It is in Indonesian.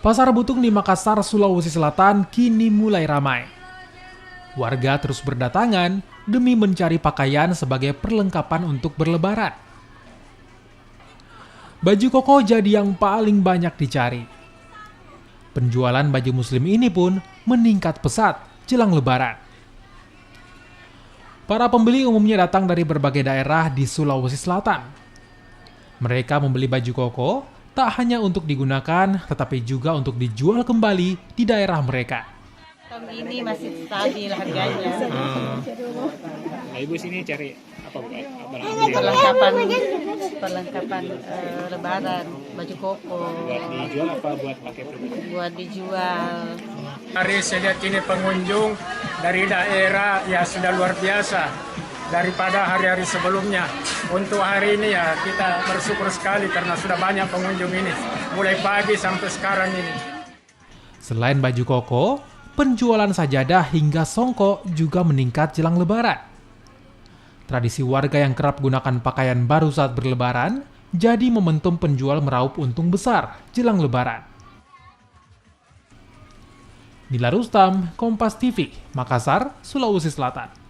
Pasar Butung di Makassar, Sulawesi Selatan kini mulai ramai. Warga terus berdatangan demi mencari pakaian sebagai perlengkapan untuk berlebaran. Baju koko jadi yang paling banyak dicari. Penjualan baju muslim ini pun meningkat pesat jelang lebaran. Para pembeli umumnya datang dari berbagai daerah di Sulawesi Selatan. Mereka membeli baju koko tak hanya untuk digunakan, tetapi juga untuk dijual kembali di daerah mereka. Tahun ini masih stabil harganya. Nah, Ibu sini cari apa, Bu? Perlengkapan lebaran, baju koko. Buat dijual apa buat pakai pribadi? Buat dijual. Hari saya lihat ini pengunjung dari daerah ya sudah luar biasa daripada hari-hari sebelumnya. Untuk hari ini ya kita bersyukur sekali karena sudah banyak pengunjung ini. Mulai pagi sampai sekarang ini. Selain baju koko, penjualan sajadah hingga songkok juga meningkat jelang lebaran. Tradisi warga yang kerap gunakan pakaian baru saat berlebaran jadi momentum penjual meraup untung besar jelang lebaran. Nila Rustam, Kompas TV, Makassar, Sulawesi Selatan.